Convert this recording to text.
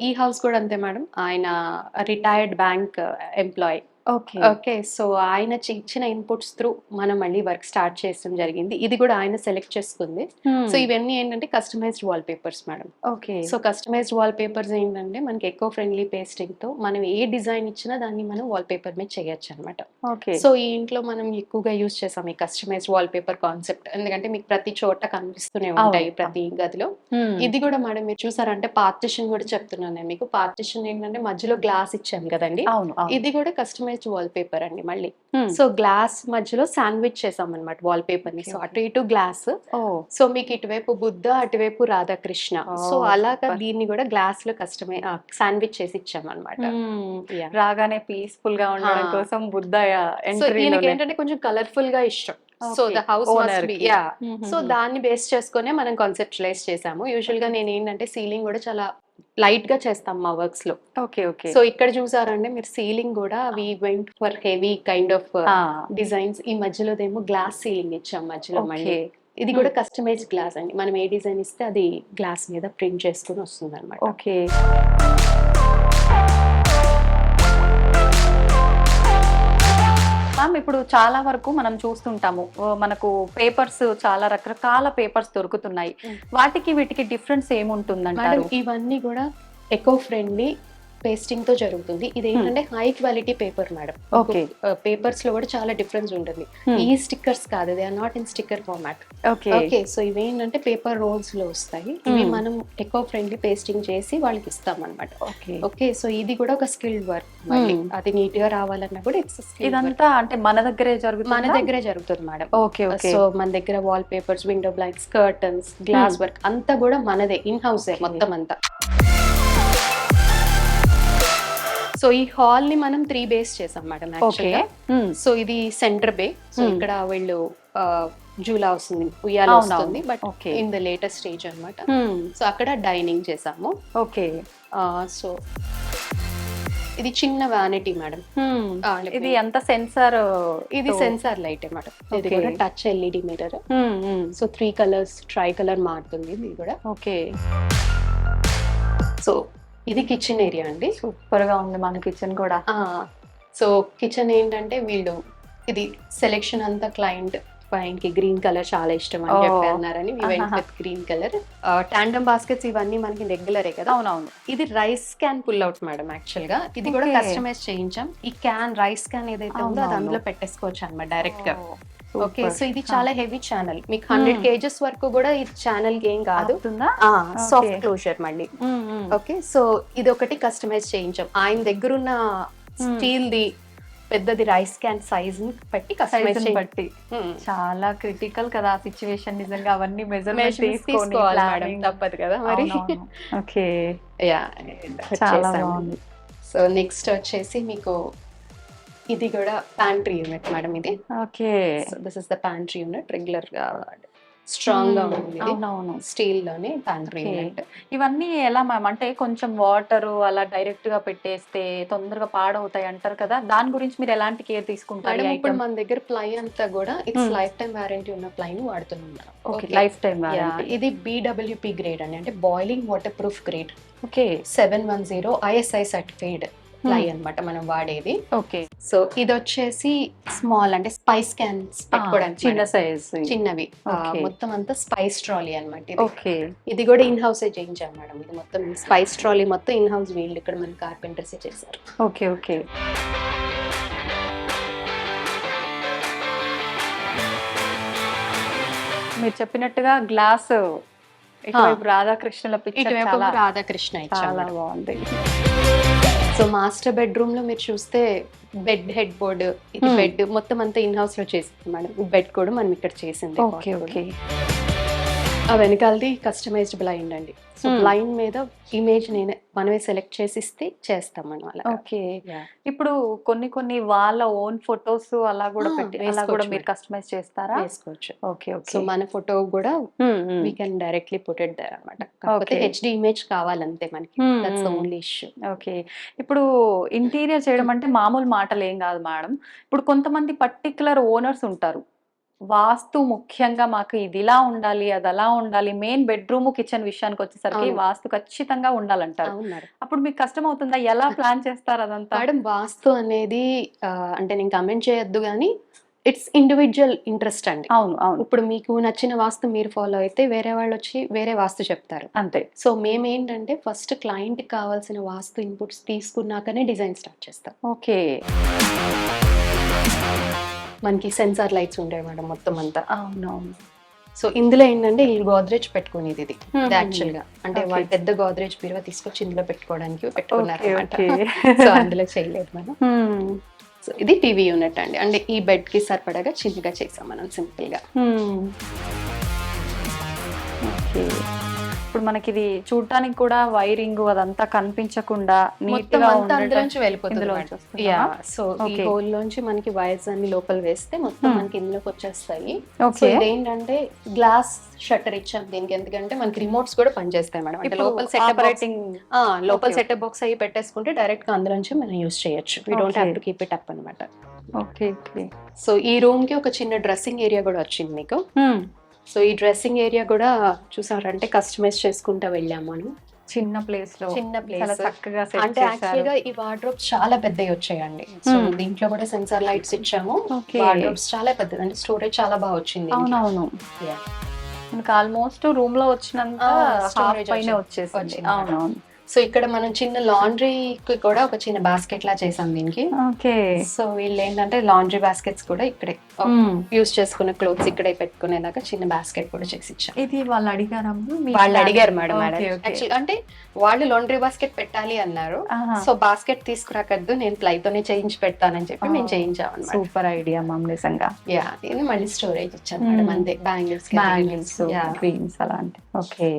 ఈ హౌస్ కూడా అంతే మేడం. ఆయన retired bank employee. Okay. Okay. So, ఆయన ఇచ్చిన ఇన్‌పుట్స్ త్రూ మనం మళ్ళీ వర్క్ స్టార్ట్ చేయడం జరిగింది. ఇది కూడా ఆయన సెలెక్ట్ చేసుకుంది. సో, ఇవన్నీ ఏంటంటే customized wall papers madam. Okay. So, customized wall papers ఏంటంటే మనకి ఎకో ఫ్రెండ్లీ పేస్టింగ్‌తో మనం ఏ డిజైన్ ఇచ్చినా దాన్ని మనం వాల్ పేపర్ మీద చేయొచ్చనమాట. ఓకే. సో, ఈ ఇంట్లో మనం ఎక్కువగా యూజ్ చేసాం ఈ కస్టమైజ్డ్ వాల్ పేపర్ కాన్సెప్ట్. ఎందుకంటే మీకు ప్రతి చోట కనిపిస్తూనే ఉంటాయి అవును. ప్రతి గదిలో. ఇది కూడా మేడం మీరు చూసారంటే పార్టిషన్ కూడా చెప్తున్నాను నేను మీకు. పార్టిషన్ ఏంటంటే మధ్యలో గ్లాస్ ఇచ్చాం కదండీ! అవును. అవును. ఇది కూడా కస్టమైజ్డ్ వాల్ పేపర్ అండి మళ్ళీ. హ్మ్. సో, గ్లాస్ మధ్యలో శాండ్‌విచ్ చేసామన్నమాట వాల్ పేపర్‌ని. ఓకే. So, okay. అటు ఇటు గ్లాస్. ఓహ్! సో, మీకు ఇటువైపు బుద్ధ, అటువైపు రాధాకృష్ణ. సో, ఓహ్! అలాగా సూపర్. దీన్ని కూడా గ్లాస్‌లో శాండ్‌విచ్ చేసి ఇచ్చామన్నమాట. యాహ్! రాగానే పీస్‌ఫుల్‌గా ఉండడం ఆ! కోసం బుద్ధ సో, ఎంట్రీలోనే. ఈయనకేంటంటే కొంచెం కలర్‌ఫుల్‌గా ఇష్టం. So, okay. The house must be ఓనర్‌కి. యాహ్! సో, హుహుహు. దాన్ని బేస్ చేసుకొనే మనం కాన్సెప్చువలైజ్ చేసాము. యూజువల్‌గా నేనేంటంటే సీలింగ్ కూడా చాలా లైట్‌గా చేస్తాం మా వర్క్స్‌లో. ఓకే. ఓకే. సో, ఇక్కడ చూసారంటే మీరు సీలింగ్ కూడా we went for heavy kind of ah! Designs. ఈ మధ్యలోదేమో గ్లాస్ సీలింగ్ ఇచ్చాం మధ్యలో మళ్ళీ. ఓకే. ఇది కూడా కస్టమైజ్డ్ గ్లాస్ అండి. మనం ఏ డిజైన్ ఇస్తే అది గ్లాస్ మీద ప్రింట్ చేసుకొని వస్తుందన్నమాట. ఓకే. మ్యామ్ ఇప్పుడు చాలా వరకు మనం చూస్తుంటాము. మనకు పేపర్స్ చాలా రకరకాల పేపర్స్ దొరుకుతున్నాయి. వాటికి వీటికి డిఫరెన్స్ మేడం ఏముంటుందంటారు? ఇవన్నీ కూడా ఎకో ఫ్రెండ్లీ పేస్టింగ్ తో జరుగుతుంది. ఇదేంటంటే high quality paper madam. Okay. Papers లో కూడా చాలా డిఫరెన్స్ ఉంటుంది. ఈ స్టిక్కర్స్ కాదు, they are not in sticker format. Okay. Okay. So ఇవేంటంటే పేపర్ రోల్స్ లో వస్తాయి. ఇవి మనం ఎకో ఫ్రెండ్లీ పేస్టింగ్ చేసి వాళ్ళకి ఇస్తాం అనమాట. ఓకే. ఓకే. సో ఇది కూడా ఒక స్కిల్డ్ వర్క్ మళ్ళీ. అది నీట్ గా రావాలన్నా కూడా ఇట్స్ ఇదంతా అంటే మన దగ్గరే మన జరుగుతుందా? దగ్గరే జరుగుతుంది మేడం. ఓకే. ఓకే. సో మన దగ్గర wall papers, window blinds, curtains, glass work అంతా కూడా మనదే ఇన్ హౌసే మొత్తం అంతా. సో ఈ హాల్ ని మనం 3 బేస్ చేసాం మేడం యాక్చువల్గా. సో ఇది సెంటర్ బే. సో ఇక్కడ వీళ్ళు జూలా వస్తుంది, ఉయ్యాల వస్తుంది, but in the latest stage అన్నమాట. సో అక్కడ డైనింగ్ చేసాము. ఓకే. సో ఇది చిన్న వ్యానిటీ మేడం. ఇది ఎంత సెన్సార్? ఇది సెన్సార్ లైట్ అన్నమాట. ఇది కూడా touch LED mirror. So 3 colours try colour మారుతుంది ఇది కూడా. ఓకే. సో ఇది కిచెన్ ఏరియా అండి. సూపర్ గా ఉంది మన కిచెన్ కూడా. సో కిచెన్ ఏంటంటే వీళ్ళు ఇది సెలెక్షన్ అంతా క్లయింట్ కి గ్రీన్ కలర్ చాలా ఇష్టం అని చెప్పి అన్నారని గ్రీన్ కలర్. టాండమ్ బాస్కెట్స్ ఇవన్నీ మనకి రెగ్యులరే కదా. అవునవును. ఇది rice can pull out madam actual గా. ఇది కూడా కస్టమైజ్ చేయించాం. ఈ క్యాన్ రైస్ క్యాన్ ఏదైతే ఉందో అది అందులో పెట్టేసుకోవచ్చు అన్నమాట డైరెక్ట్ గా. ఓకే. సో ఇది చాలా హెవీ ఛానల్. మీకు 100 kgs వరకు కూడా ఈ ఛానల్ కి ఏం కాదు. సాఫ్ట్ క్లోజర్ మళ్ళీ. ఓకే. సో ఇది ఒకటి కస్టమైజ్ చేయించాం. ఆయన దగ్గర ఉన్న స్టీల్ ది పెద్దది రైస్ క్యాన్ సైజ్ ని బట్టి కస్టమైజ్ బట్టి. చాలా క్రిటికల్ కదా ఆ సిచ్యువేషన్ నిజంగా. అవన్నీ మెజర్మెంట్స్ తీసుకోవాలి మేడం, తప్పదు కదా మరి. ఓకే. యా చాలా బాగుంది. సో నెక్స్ట్ వచ్చేసి మీకు ఇది కూడా ప్యాంట్రీ యూనిట్ మేడం ఇది. Okay. So this is the pantry unit. Regular గా స్ట్రాంగ్ గా ఉంది. అవునవును. స్టీల్ లోనే ప్యాంట్రీ యూనిట్. ఇవన్నీ ఎలా మ్యామ్ అంటే కొంచెం వాటర్ అలా డైరెక్ట్ గా పెట్టేస్తే తొందరగా పాడవుతాయి అంటారు కదా, దాని గురించి మీరు ఎలాంటి కేర్ తీసుకుంటారు? ఇప్పుడు మన దగ్గర ప్లై అంతా కూడా ఇట్స్ లైఫ్ టైం వారంటీ ఉన్న ప్లై ని వాడుతున్నాం. ఓకే. Life time warranty. ఇది BWP గ్రేడ్ అండి, అంటే boiling water proof grade. Okay. 710 ISI certified ply అన్నమాట మనం వాడేది. ఓకే. సో ఇది వచ్చేసి స్మాల్ అంటే స్పైస్ క్యాన్స్ పెట్టుకోవడానికి చిన్న సైజ్ చిన్నవి. మొత్తం అంతా స్పైస్ ట్రాలీ అన్నమాట. ఓకే. ఇది కూడా ఇన్ హౌసే చేయించాం మేడం. ఇది మొత్తం స్పైస్ ట్రాలీ మొత్తం ఇన్ హౌస్ వీళ్ళు ఇక్కడ మన కార్పెంటర్స్ చేశారు. ఓకే. ఓకే. మీరు చెప్పినట్టుగా గ్లాస్ ఇటువైపు రాధాకృష్ణుల పిక్చర్ రాధాకృష్ణ చాలా బాగుంది. సో మాస్టర్ బెడ్రూమ్ లో మీరు చూస్తే బెడ్ హెడ్ బోర్డ్, ఇది బెడ్ మొత్తం అంతా ఇన్ హౌస్ లో చేసింది మేడం. బెడ్ కూడా మనం ఇక్కడ చేసింది. ఓకే. ఓకే. ఆ వెనకాలది కస్టమైజ్డ్ బ్లైండ్ అండి. సో బ్లైండ్ మీద ఇమేజ్ మనమే సెలెక్ట్ చేసి ఇస్తే చేస్తాం మనం. ఓకే. ఇప్పుడు కొన్ని వాళ్ళ ఓన్ ఫొటోస్ అలా కూడా పెట్టి అలా కూడా మీరు కస్టమైజ్ చేస్తారా? వేసుకోవచ్చు. ఓకే. ఓకే. సో మన ఫోటో కూడా we can directly put it there అన్నమాట. కాకపోతే HD ఇమేజ్ కావాలంతే మనకి. That's the only issue. Okay. ఇప్పుడు ఇంటీరియర్ చేయడం అంటే మామూలు మాటలు ఏం కాదు మేడం. ఇప్పుడు కొంతమంది పర్టికులర్ ఓనర్స్ ఉంటారు. వాస్తు ముఖ్యంగా మాకు ఇది ఇలా ఉండాలి, అది అలా ఉండాలి, మెయిన్ బెడ్రూమ్ కిచెన్ విషయానికి వచ్చేసరికి అవును. వాస్తు ఖచ్చితంగా ఉండాలంటారు. అవును మేడం. అప్పుడు మీకు కష్టం అవుతుందా? ఎలా ప్లాన్ చేస్తారు అదంతా? మేడం వాస్తు అనేది అంటే నేను కమెంట్ చేయొద్దు గానీ ఇట్స్ ఇండివిడ్యువల్ ఇంట్రెస్ట్ అండి. అవును, అవును, ఇప్పుడు మీకు నచ్చిన వాస్తు మీరు ఫాలో అయితే వేరే వాళ్ళొచ్చి వేరే వాస్తు చెప్తారు. అంతే. సో మేమేంటంటే ఫస్ట్ క్లయింట్‌కి కావాల్సిన వాస్తు ఇన్‌పుట్స్ తీసుకున్నాకనే డిజైన్ స్టార్ట్ చేస్తాం. ఓకే. మనకి సెన్సార్ లైట్స్ ఉంటాయి మేడం మొత్తం అంతా. అవునవును. సో ఇందులో ఏంటంటే ఈ గోద్రేజ్ పెట్టుకునేది ఇది మ్మ్. యాక్చువల్‌గా. అంటే Okay. వాళ్ళు పెద్ద గోద్రేజ్ బీరువా తీసుకొచ్చి ఇందులో పెట్టుకోవడానికి పెట్టుకున్నారన్నమాట. ఓకే. సో అందులో చేయలేదు మనం. సో ఇది టీవీ యూనిట్ అండి. అంటే ఈ బెడ్ కి సరిపడగా చిన్నగా చేసాం మనం సింపుల్ గా. ఓకే. ఇప్పుడు మనకి ఇది చూడటానికి కూడా వైరింగ్ అదంతా కనిపించకుండా నీట్ మొత్తం గా అంతా అందులోంచి వెళ్ళిపోతుంది ఇందులోంచి మేడం. వస్తుందా? యా సో ఈ Okay. హోల్ లోంచి మనకి వైర్స్ అన్ని లోపల వేస్తే మొత్తం Hmm. మనకి ఇందులోకి వచ్చేస్తాయి. So okay. ఇదేంటంటే గ్లాస్ షట్టర్ ఇచ్చాం దీనికి, ఎందుకంటే మనకి రిమోట్స్ కూడా పనిచేస్తాయి మేడం. అంటే ఇప్పుడు లోపల సెటప్ ఆపరేటింగ్ లోపల Okay. సెటప్ బాక్స్ అయ్యి పెట్టేసుకుంటే డైరెక్ట్ గా అందులోంచి మనం యూస్ చేయొచ్చు. We don't Okay. Have to keep it up అన్నమాట. ఓకే. ఓకే. సో ఈ రూమ్ కి ఒక చిన్న డ్రెస్సింగ్ ఏరియా కూడా వచ్చింది మీకు. సో ఈ డ్రెస్సింగ్ ఏరియా కూడా చూసారంటే కస్టమైజ్ చేసుకుంటా వెళ్ళాము మనం. చిన్న ప్లేస్ లో చిన్న చాలా ప్లేస్ చక్కగా సెట్ అంటే చేశారు. యాక్చువల్ గా ఈ వార్డ్రోబ్స్ చాలా పెద్దవి వచ్చాయండి. సో దీంట్లో కూడా సెన్సార్ లైట్స్ ఇచ్చాము. Okay. వార్డ్రోబ్స్ చాలా పెద్దది, అంటే స్టోరేజ్ చాలా బాగా వచ్చింది దీంట్లో. అవునవును. Yeah. మనకు ఆల్మోస్ట్ రూమ్ లో వచ్చినంత storage హాఫ్ పైన వచ్చింది. వచ్చేసింది. అవునవును. సో ఇక్కడ మనం చిన్న లాండ్రీకి కూడా ఒక చిన్న బాస్కెట్ లా చేసాం దీనికి. ఓకే. సో వీళ్ళు ఏంటంటే లాండ్రీ బాస్కెట్స్ కూడా ఇక్కడే యూస్ చేసుకున్న క్లోత్స్ ఇక్కడే పెట్టుకునేలాగా చిన్న బాస్కెట్ కూడా చేసి ఇచ్చాం. ఇది వాళ్ళు అడిగారమ్మా? మీ వాళ్ళు plan- అడిగారు మేడం. Okay, okay. యాక్చువల్ అంటే వాళ్ళు లాండ్రీ బాస్కెట్ పెట్టాలి అన్నారు. ఆహా. సో బాస్కెట్ తీసుకురాకద్దు, నేను ప్లైతోనే చేయించి పెడతానని చెప్పి మేము చేయించాం అన్నమాట. సూపర్ ఐడియా మ్యామ్, నిజంగా. యా ఇది మళ్ళీ స్టోరేజ్ ఇచ్చాను మేడం. అంతే బ్యాంగిల్స్ బ్యాంగిల్స్, క్రీమ్స్ అలాంటి. ఓకే.